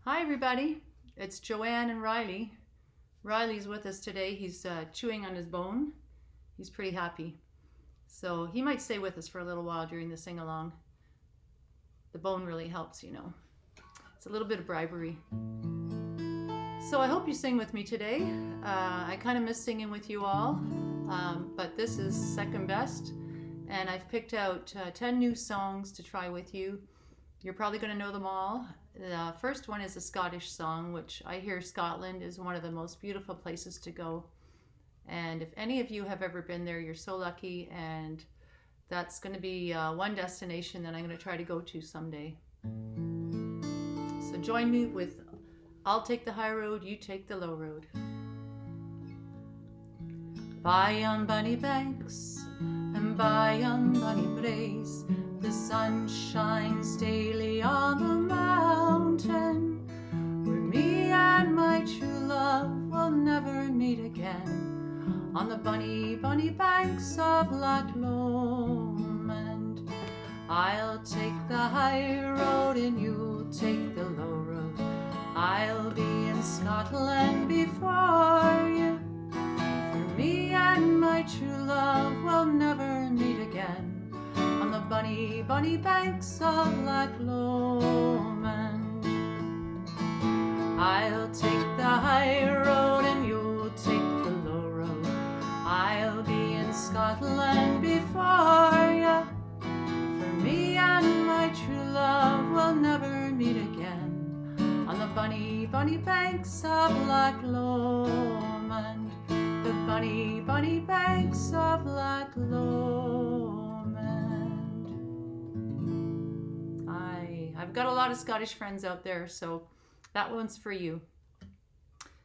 Hi everybody, it's Joanne and Riley. Riley's with us today. He's chewing on his bone. He's pretty happy. So he might stay with us for a little while during the sing-along. The bone really helps, you know. It's a little bit of bribery. So I hope you sing with me today. I kind of miss singing with you all, but this is second best. And I've picked out 10 new songs to try with you. You're probably going to know them all. The first one is a Scottish song, which I hear Scotland is one of the most beautiful places to go. And if any of you have ever been there, you're so lucky, and that's going to be one destination that I'm going to try to go to someday. So join me with I'll Take the High Road, You Take the Low Road. By on bonny banks and by on bonny braes, the sun shines daily on the mountain, where me and my true love will never meet again, on the bonny, bonny banks of Loch Lomond. I'll take the high road and you'll take the low road. I'll be in Scotland before you, for me and my true love will never meet again, on the bonny, bonny banks of Loch Lomond. I'll take the high road and you'll take the low road. I'll be in Scotland before you, for me and my true love will never meet again, on the bonny, bonny banks of Loch Lomond. The bonny, bonny banks of Loch Lomond. I've got a lot of Scottish friends out there, so that one's for you.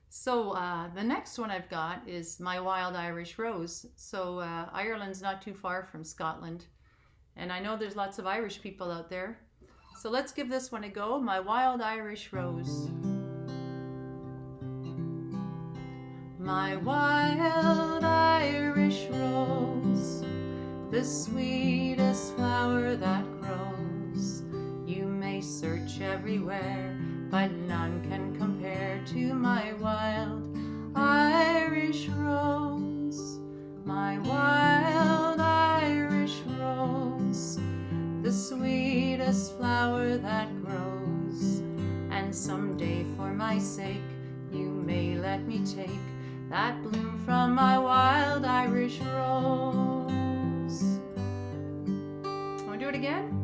So the next one I've got is My Wild Irish Rose. So Ireland's not too far from Scotland, and I know there's lots of Irish people out there. So let's give this one a go. My Wild Irish Rose. My wild Irish rose, the sweetest flower that grows. You may search everywhere, but none can compare to my wild Irish rose. My wild Irish rose, the sweetest flower that grows. And someday for my sake, you may let me take that bloom from my wild Irish rose. Want to do it again?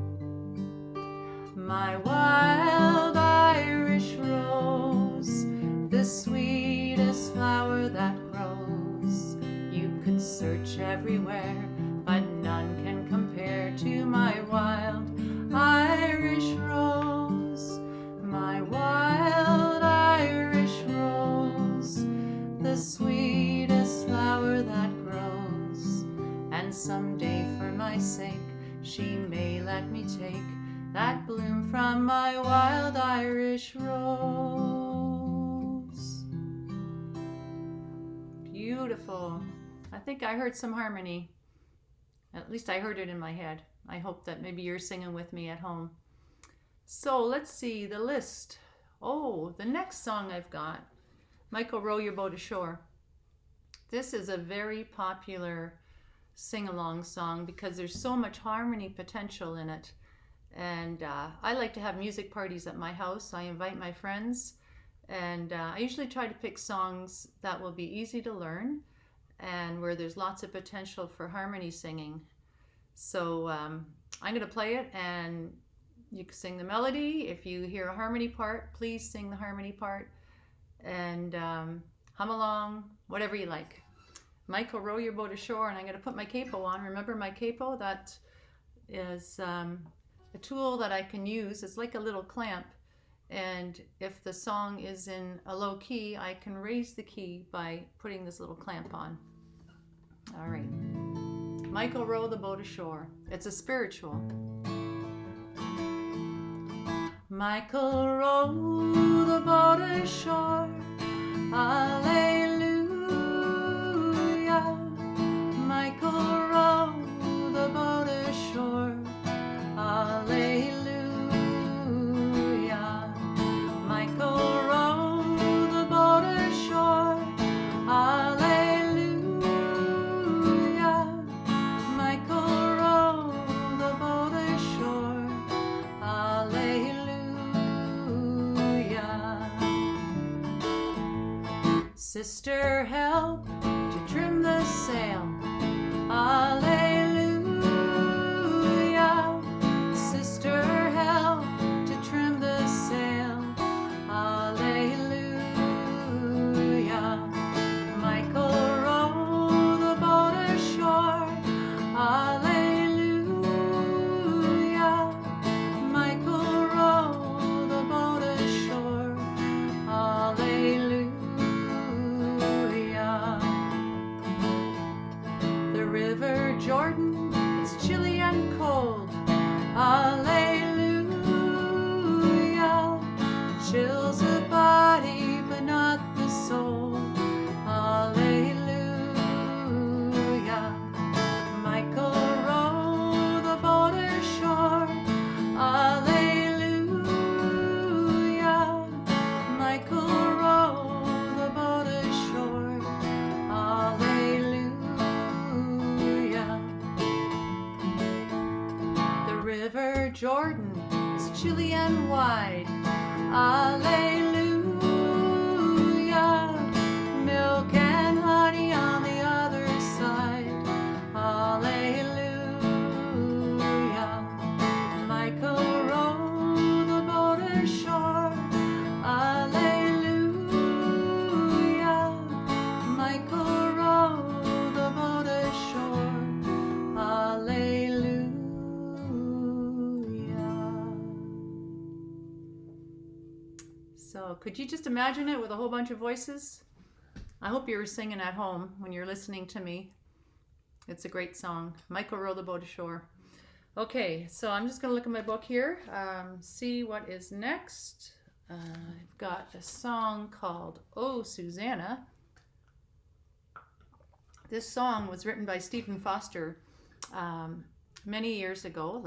My wild Irish rose, the sweetest flower that grows. You could search everywhere, but none can compare to my wild Irish rose. My wild Irish rose, the sweetest flower that grows. And someday for my sake, she may let me take that bloom from my wild Irish rose. Beautiful. I think I heard some harmony. At least I heard it in my head. I hope that maybe you're singing with me at home. So let's see the list. Oh, the next song I've got, Michael, Row Your Boat Ashore. This is a very popular sing-along song because there's so much harmony potential in it. And I like to have music parties at my house. I invite my friends, and I usually try to pick songs that will be easy to learn and where there's lots of potential for harmony singing. So I'm going to play it, and you can sing the melody. If you hear a harmony part, please sing the harmony part, and hum along, whatever you like. Michael, Row Your Boat Ashore, and I'm going to put my capo on. Remember my capo? That is a tool that I can use. It's like a little clamp, and if the song is in a low key, I can raise the key by putting this little clamp on. All right. Michael, Row the Boat Ashore. It's a spiritual. Michael, row the boat ashore, Alleluia. Michael, row the boat ashore, Alleluia. Michael, Sister, help to trim the sail. Alleluia. Sister, help to trim the sail. Alleluia. Michael, row the boat ashore. Alleluia. Michael, row the boat ashore. Alleluia. The river Jordan, it's chilly and cold. Alleluia. Chills the body but not the soul. Alleluia. Michael, row the boat ashore. Alleluia. Michael, row the boat ashore. Alleluia. The river Jordan is chilly and wide. Alleluia. Milk and honey on the other side. Alleluia. Michael, row the boat ashore. Alleluia. Michael, row the boat ashore. Alleluia. So could you just imagine it with a whole bunch of voices? I hope you were singing at home when you're listening to me. It's a great song. Michael, row the boat ashore. Okay, so I'm just going to look at my book here, see what is next. I've got a song called Oh, Susanna. This song was written by Stephen Foster many years ago,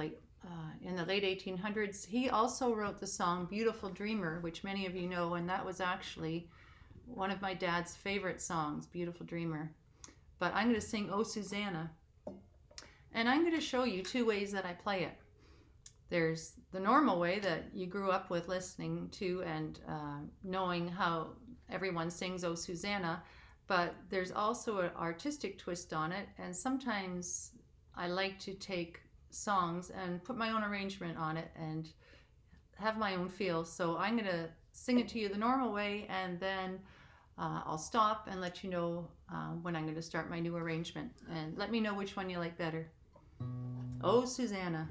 in the late 1800s. He also wrote the song Beautiful Dreamer, which many of you know, and that was actually one of my dad's favorite songs, Beautiful Dreamer. But I'm going to sing Oh, Susanna. And I'm going to show you two ways that I play it. There's the normal way that you grew up with listening to and knowing how everyone sings Oh, Susanna, but there's also an artistic twist on it, and sometimes I like to take songs and put my own arrangement on it and have my own feel. So I'm going to sing it to you the normal way, and then I'll stop and let you know when I'm going to start my new arrangement, and let me know which one you like better. Oh, Susanna.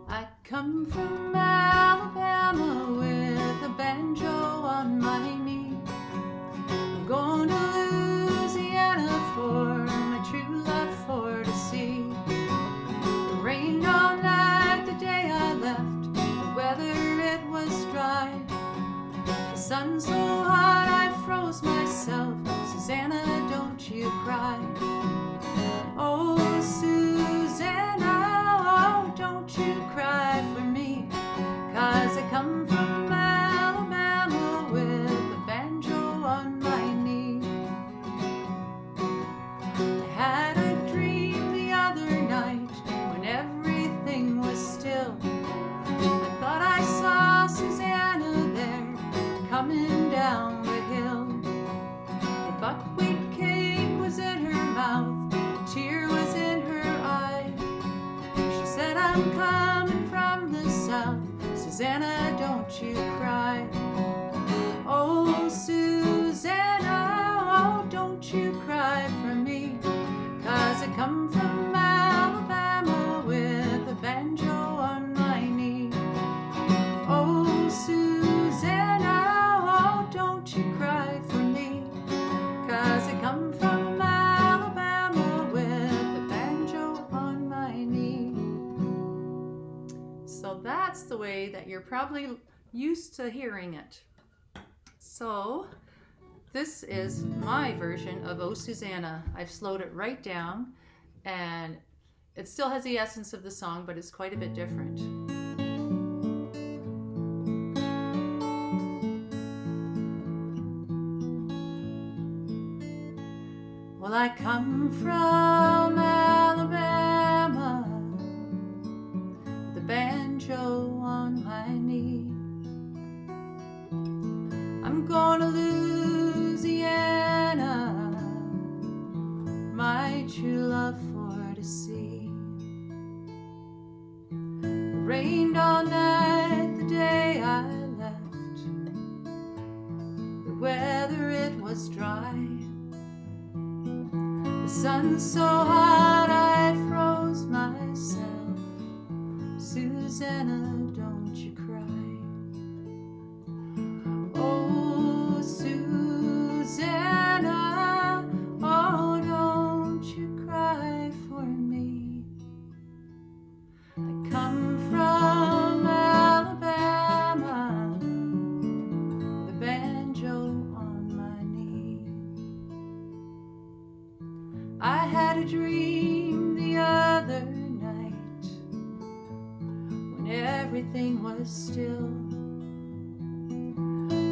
I come from Alabama with a banjo on my knee. I'm going to Louisiana for my true love for to see. It rained all night the day I left. The weather, it was dry. The sun so hot I froze myself. Susanna, don't you cry. Oh, Susanna, oh, don't you cry for me, 'cause I come from Alabama with a banjo on my knee. I had a dream the other night when everything was still. I thought I saw Susanna there coming down the hill. The buckwheat cake was in her mouth, a tear was in her eye. She said, I'm coming from the south. Susanna, don't you cry. Oh, Susanna, oh, don't you cry for me, 'cause I come from Alabama with a banjo on my knee. Oh, Susanna, oh, don't you cry for me, 'cause I come from Alabama with a banjo on my knee. So that's the way that you're probably used to hearing it. So this is my version of Oh, Susanna. I've slowed it right down, and it still has the essence of the song, but it's quite a bit different. Well, I come from Alabama, the banjo on my knee. rained all night the day I left. The weather, it was dry. The sun's so hot I froze myself. Susanna, don't you cry. Oh, Susanna, oh, don't you cry for me. I come from Alabama with a banjo on my knee. I had a dream the other night when everything was still.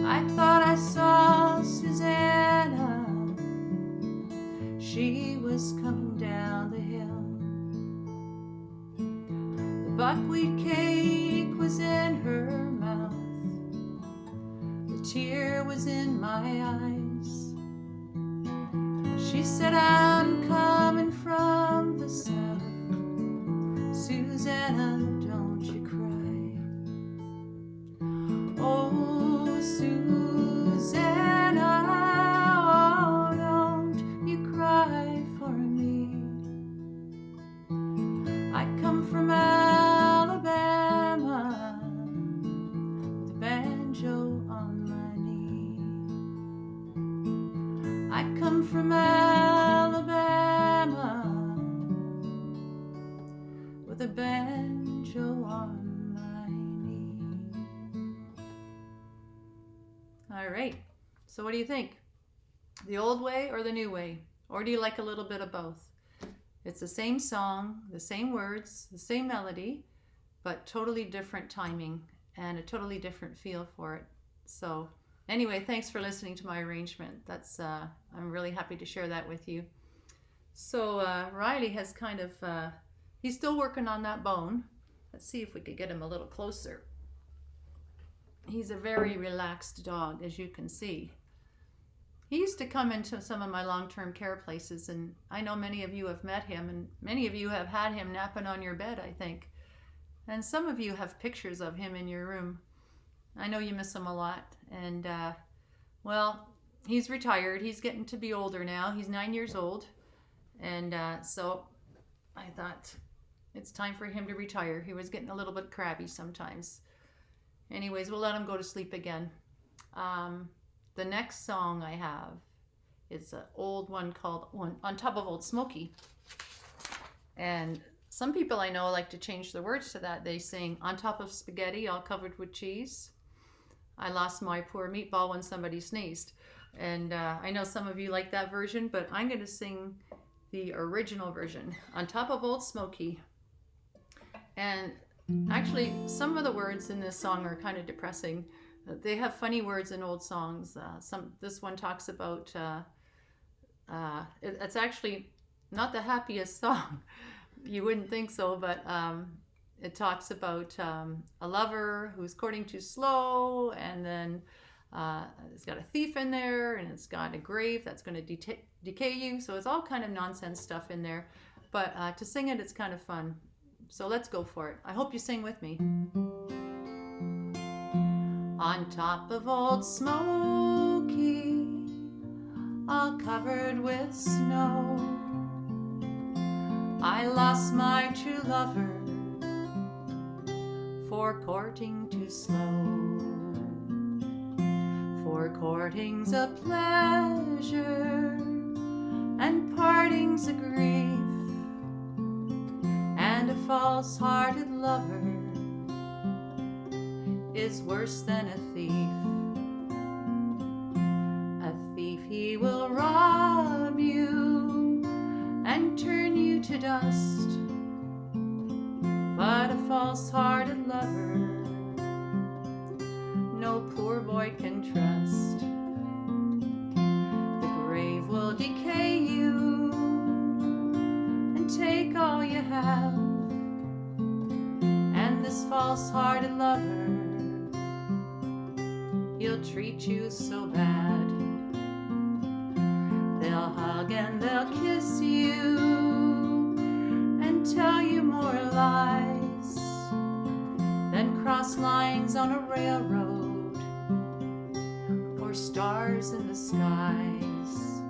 I thought I saw Susanna. She was coming down the hill. The buckwheat cake was in her mouth. The tear was in my eyes. She said, I'm coming from the south. Susanna, don't you cry. Oh, Susanna, oh, don't you cry for me. I come from Alabama with a banjo on my knee. I come from Alabama with a banjo on my knee. All right, so what do you think? The old way or the new way? Or do you like a little bit of both? It's the same song, the same words, the same melody, but totally different timing and a totally different feel for it. So anyway, thanks for listening to my arrangement. That's I'm really happy to share that with you. So Riley has kind of, he's still working on that bone. Let's see if we could get him a little closer. He's a very relaxed dog, as you can see. He used to come into some of my long-term care places, and I know many of you have met him, and many of you have had him napping on your bed, I think. And some of you have pictures of him in your room. I know you miss him a lot. And, well, he's retired. He's getting to be older now. He's 9 years old. And so I thought it's time for him to retire. He was getting a little bit crabby sometimes. Anyways, we'll let him go to sleep again. The next song I have is an old one called On Top of Old Smokey. And some people I know like to change the words to that. They sing, on top of spaghetti, all covered with cheese. I lost my poor meatball when somebody sneezed. And I know some of you like that version, but I'm going to sing the original version, On Top of Old Smokey. And actually, some of the words in this song are kind of depressing. They have funny words in old songs. This one talks about, it's actually not the happiest song. You wouldn't think so, but it talks about a lover who's courting too slow, and then it's got a thief in there, and it's got a grave that's going to decay you. So it's all kind of nonsense stuff in there. But to sing it, it's kind of fun. So let's go for it. I hope you sing with me. On top of Old Smokey, all covered with snow, I lost my true lover for courting too slow. For courting's a pleasure and parting's a grief, and a false-hearted lover is worse than a thief. A thief, he will rob you and turn you to dust, but a false-hearted lover no poor boy can trust. The grave will decay you and take all you have, and this false-hearted lover, he'll treat you so bad. They'll hug and they'll kiss you and tell you more lies, cross lines on a railroad, or stars in the skies.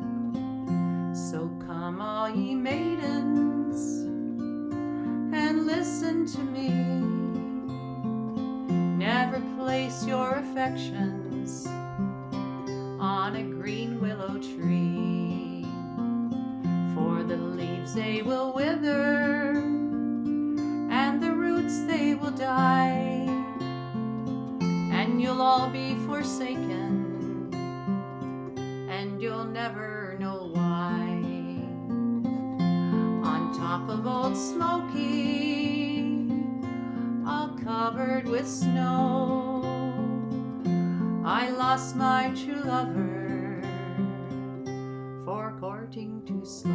So come all ye maidens and listen to me. Never place your affections on a green willow tree, for the leaves they will wither and the roots they will die, and you'll all be forsaken and you'll never know why. On top of Old Smokey, all covered with snow, I lost my true lover for courting too slow.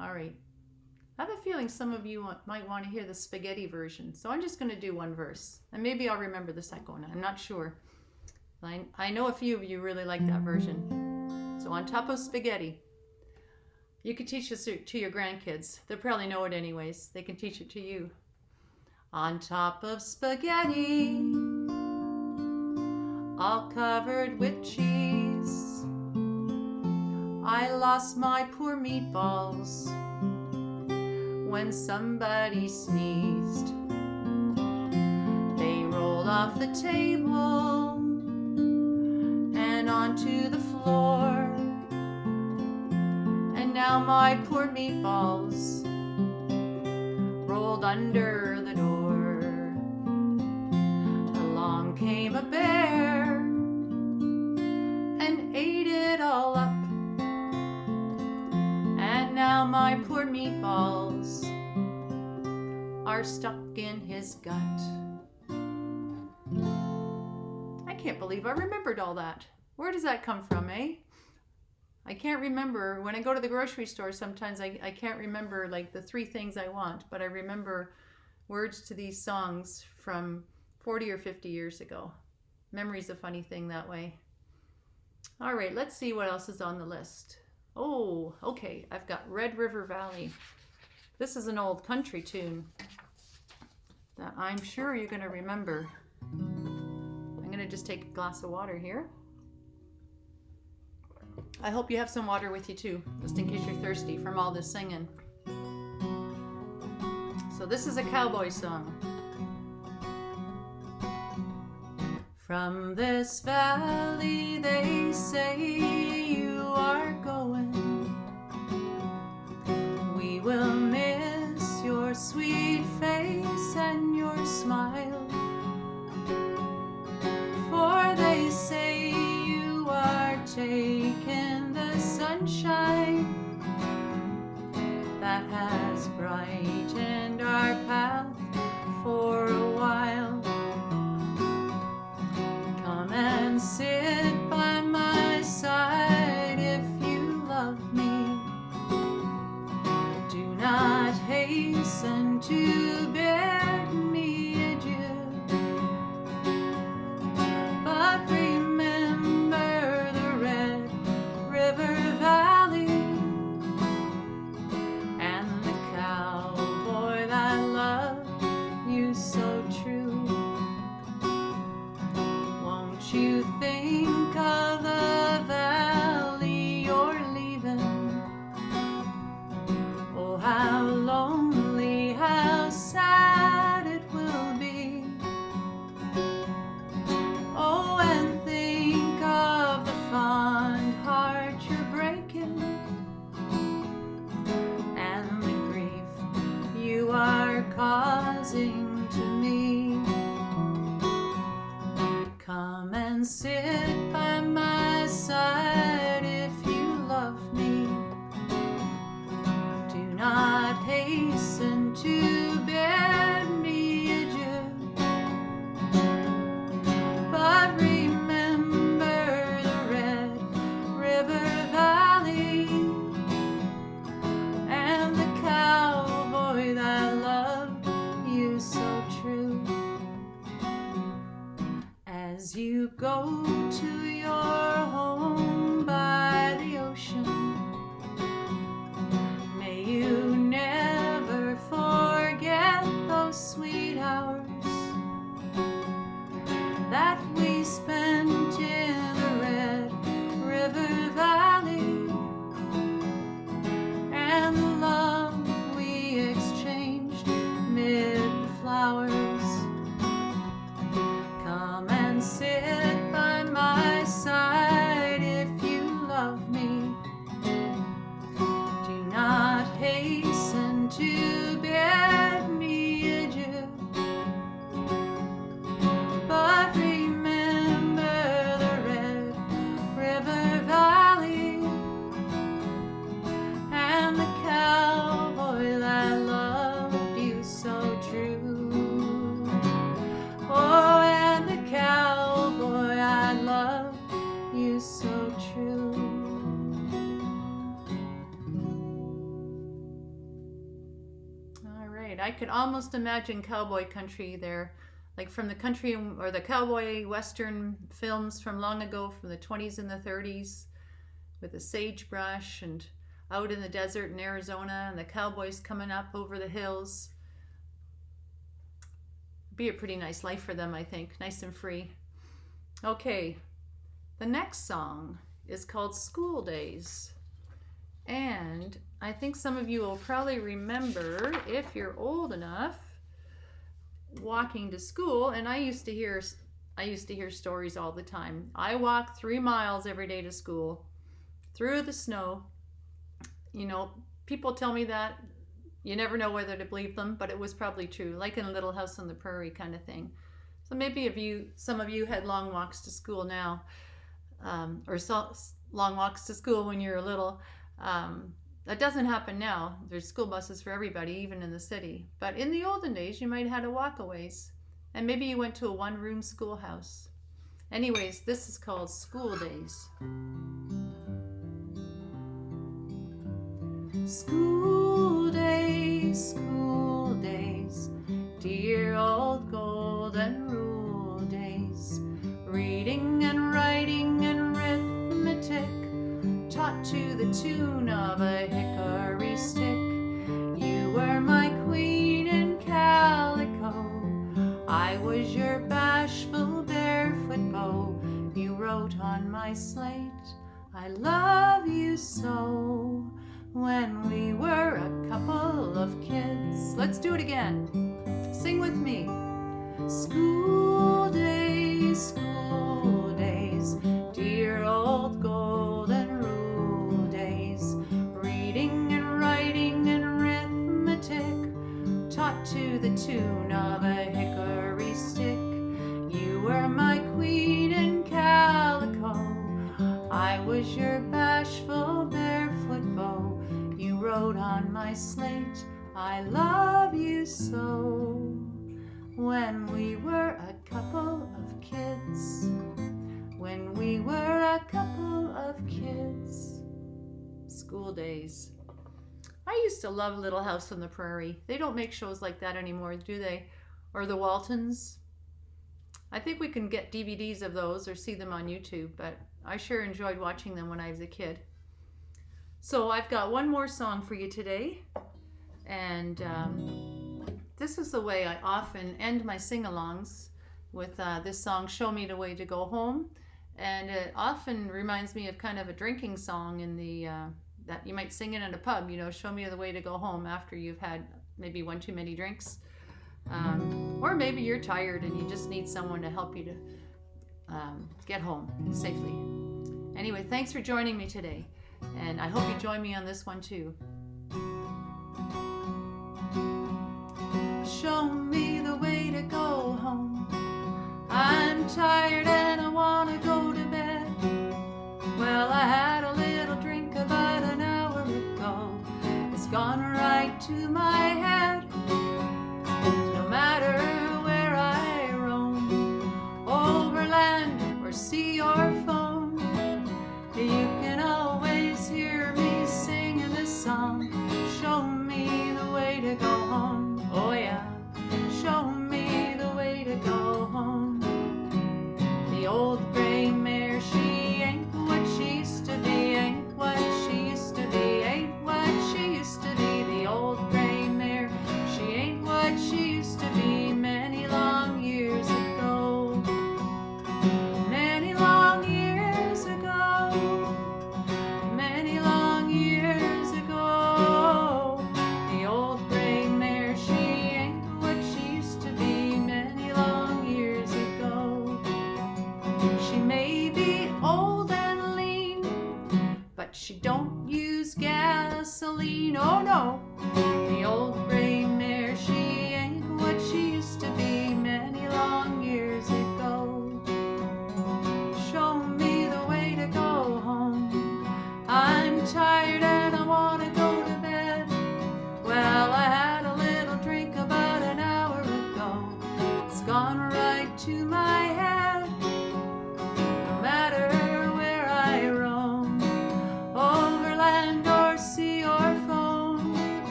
All right. I have a feeling some of you might want to hear the spaghetti version, so I'm just going to do one verse, and maybe I'll remember the second one. I'm not sure. I know a few of you really like that version. So on top of spaghetti, you could teach this to your grandkids. They'll probably know it anyways. They can teach it to you. On top of spaghetti, all covered with cheese, I lost my poor meatballs when somebody sneezed. They rolled off the table and onto the floor, and now my poor meatballs rolled under the door. Along came a bear and ate it all up, and now my poor meatballs are stuck in his gut. I can't believe I remembered all that. Where does that come from, eh? I can't remember. When I go to the grocery store, sometimes I can't remember like the 3 things I want, but I remember words to these songs from 40 or 50 years ago. Memory's a funny thing that way. All right, let's see what else is on the list. Oh, okay, I've got Red River Valley. This is an old country tune that I'm sure you're going to remember. I'm going to just take a glass of water here. I hope you have some water with you too, just in case you're thirsty from all this singing. So this is a cowboy song. From this valley they say you are going. We will miss your sweet face and your smile, for they say you are taking the sunshine that has brightened our path for a while. Come and sit by my side if you love me. Do not hasten to bid me adieu, but remember the Red River Valley and the cowboy that loved you so true. Won't you think of the valley you're leaving? Oh, how lonely, how sad it will be. Oh, and think of the fond heart you're breaking, and the grief you are causing to me. Come and sit by my side if you love me. Do not hasten to bid me adieu, but remember the Red River Valley and the cowboy that loved you so true. As you go to your home by the ocean, may you never forget All right. I could almost imagine cowboy country there, like from the country or the cowboy western films from long ago, from the 20s and the 30s, with the sagebrush and out in the desert in Arizona and the cowboys coming up over the hills. Be a pretty nice life for them, I think. Nice and free. Okay. The next song is called School Days. And I think some of you will probably remember, if you're old enough, walking to school. And I used to hear stories all the time. I walked 3 miles every day to school through the snow. You know, people tell me that. You never know whether to believe them, but it was probably true, like in a Little House on the Prairie kind of thing. So maybe some of you had long walks to school now, or long walks to school when you were little. That doesn't happen now. There's school buses for everybody, even in the city. But in the olden days, you might have had to walk a ways. And maybe you went to a one-room schoolhouse. Anyways, this is called School Days. School days, dear old golden rule days. Reading and writing and arithmetic, taught to the tune of a hickory stick. You were my queen in calico, I was your bashful barefoot beau. You wrote on my slate, I love you so. When we were a couple of kids. Let's do it again. Sing with me. School days, dear old golden rule days. Reading and writing and arithmetic, taught to the tune of a hickory stick. You were my queen in calico, I was your bashful barefoot beau. You wrote on my slate, I love you so. When we were a couple of kids. When we were a couple of kids. School days. I used to love Little House on the Prairie. They don't make shows like that anymore, do they? Or the Waltons. I think we can get DVDs of those or see them on YouTube, but I sure enjoyed watching them when I was a kid. So I've got one more song for you today, and this is the way I often end my sing-alongs, with this song, Show Me the Way to Go Home. And it often reminds me of kind of a drinking song in the that you might sing it in a pub, you know, show me the way to go home after you've had maybe one too many drinks. Or maybe you're tired and you just need someone to help you to get home safely. Anyway, thanks for joining me today. And I hope you join me on this one too. Show me the way to go home. I'm tired and I want to go to bed. Well, I had a little drink about an hour ago. It's gone right to my head. No matter where I roam, over land or sea or foam, you can always hear me singing this song. Show me the way to go home. Oh yeah, show me the way to go home. The old gray mare, she ain't what she used to be, ain't what she used to be, ain't what she used to be. The old gray mare, she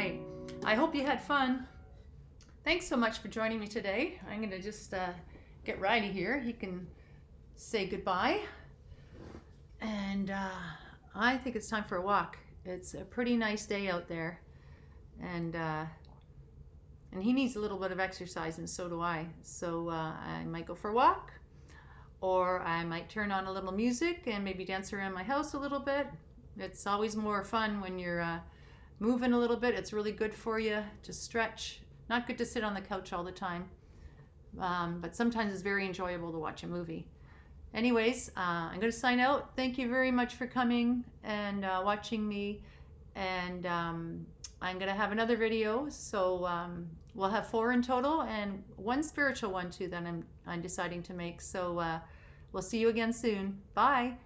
right. I hope you had fun. Thanks so much for joining me today. I'm going to just get Riley here. He can say goodbye. And I think it's time for a walk. It's a pretty nice day out there. And he needs a little bit of exercise, and so do I. So I might go for a walk, or I might turn on a little music and maybe dance around my house a little bit. It's always more fun when you're moving a little bit. It's really good for you to stretch. Not good to sit on the couch all the time, but sometimes it's very enjoyable to watch a movie. Anyways, I'm going to sign out. Thank you very much for coming and watching me. And I'm going to have another video. So we'll have 4 in total, and 1 spiritual one too that I'm deciding to make. So we'll see you again soon. Bye.